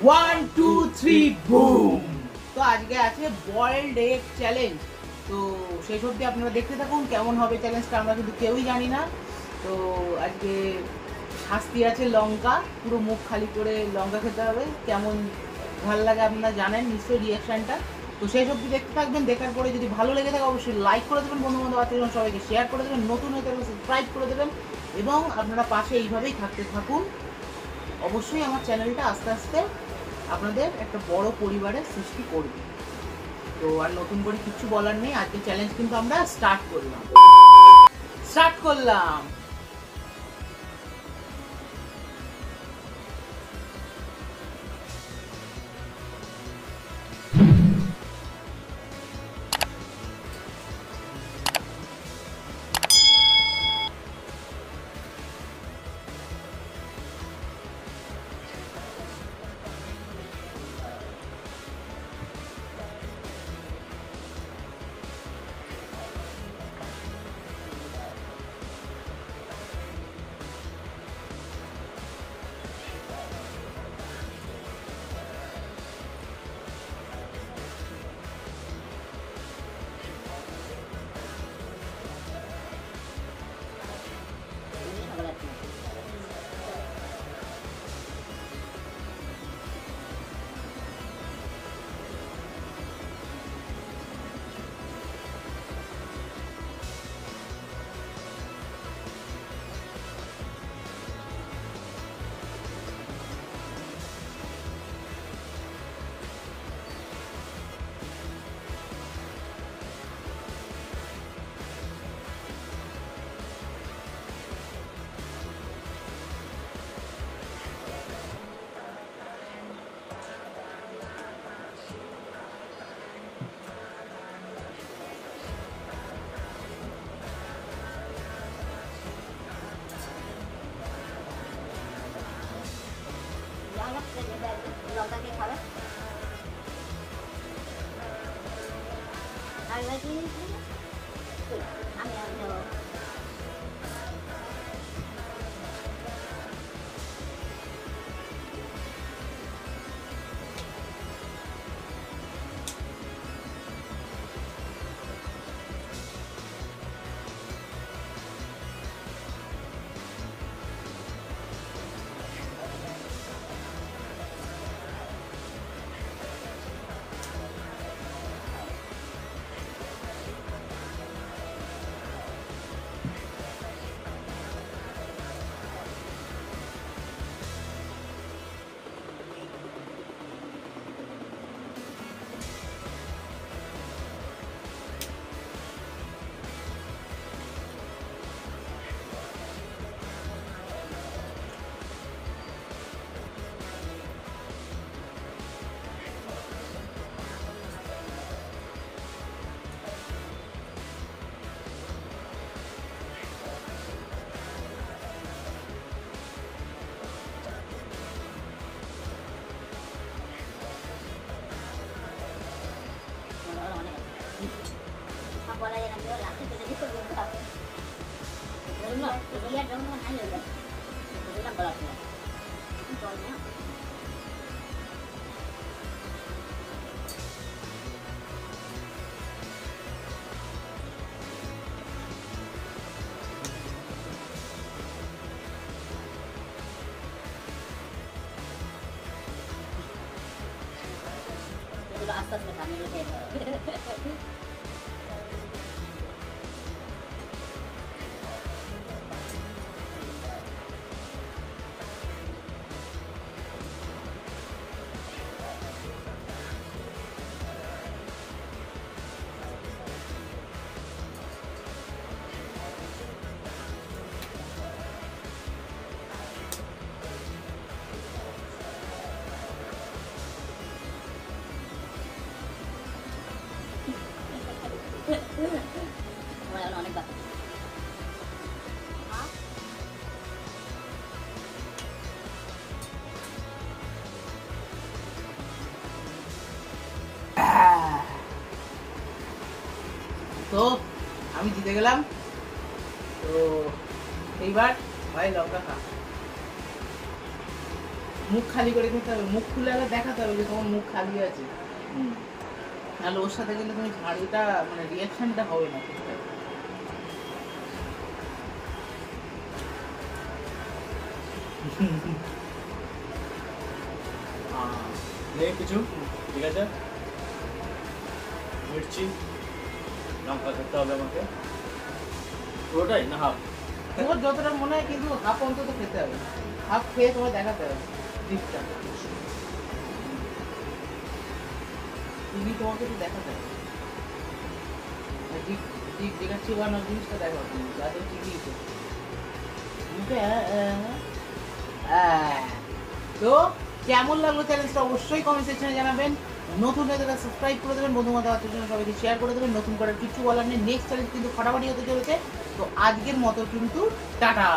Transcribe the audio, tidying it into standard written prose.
1 2 3 broom. তো আজকে আছে বয়েলড এগ চ্যালেঞ্জ। তো শেষ অবধি আপনারা দেখতে থাকুন কেমন হবে চ্যালেঞ্জটা, আমরা কিন্তু কেউই জানি না। তো আজকে শাস্তি আছে লঙ্কা, পুরো মুখ খালি করে লঙ্কা খেতে হবে। কেমন ভালো লাগে আপনারা জানেন নিশ্চয়ই রিয়াকশানটা। তো শেষ অবধি দেখতে থাকবেন। দেখার পরে যদি ভালো লেগে থাকে অবশ্যই লাইক করে দেবেন, বন্ধু বান্ধব আত্মীয়জন সবাইকে শেয়ার করে দেবেন, নতুন হয়ে থাকলে সাবস্ক্রাইব করে দেবেন এবং আপনারা পাশে এইভাবেই থাকতে থাকুন। অবশ্যই আমার চ্যানেলটা আস্তে আস্তে আপনাদের একটা বড় পরিবারের সৃষ্টি করবে। তো আর নতুন করে কিছু বলার নেই, আজকে চ্যালেঞ্জ কিন্তু আমরা স্টার্ট করলাম। লঙ্কাকে খাবে আর আমি বলা যায় না লাস্টে যদি করবো না ইয়ার জন্য নাই হলো এটা বলা যায় চল না এগুলো আস্তে আস্তে খাবে অনেক বাকি তো আমি জিতে গেলাম। তো এইবার ভাই লঙ্কা খা। মুখ খালি করে খেতে হবে, মুখ খুলে আগে দেখাতে হবে যে তোমার মুখ খালি আছে। নাহলে ওর সাথে কিন্তু তুমি ঝাড়িটা মানে রিয়াকশনটা হবে না ঠিকঠাক। নেই কিছু, ঠিক আছে। মির্চি লঙ্কা খেতে হবে আমাকে, পুরোটাই না হাফ? তোমার যতটা মনে হয় কিন্তু হাফ অন্তত খেতে হবে, হাফ খেয়ে তোমার দেখাতে হবে জিপটা, তুমি তোমাকে একটু দেখাতে হবে জিপ, জিপ যেটা চিবানোর জিনিসটা দেখো তুমি যাতে চিবিয়েছো। তো কেমন লাগলো চ্যালেঞ্জটা অবশ্যই কমেন্ট সেকশনে জানাবেন। নতুন হয়ে যারা সাবস্ক্রাইব করে দেবেন, বন্ধু বান্ধব আত্মীয় স্বজন সবাইকে শেয়ার করে দেবেন। নতুন করার কিছু বলার নেই, নেক্সট চ্যালেঞ্জ কিন্তু ফাটাফাটি হতে চলেছে। তো আজকের মতো কিন্তু টাটা।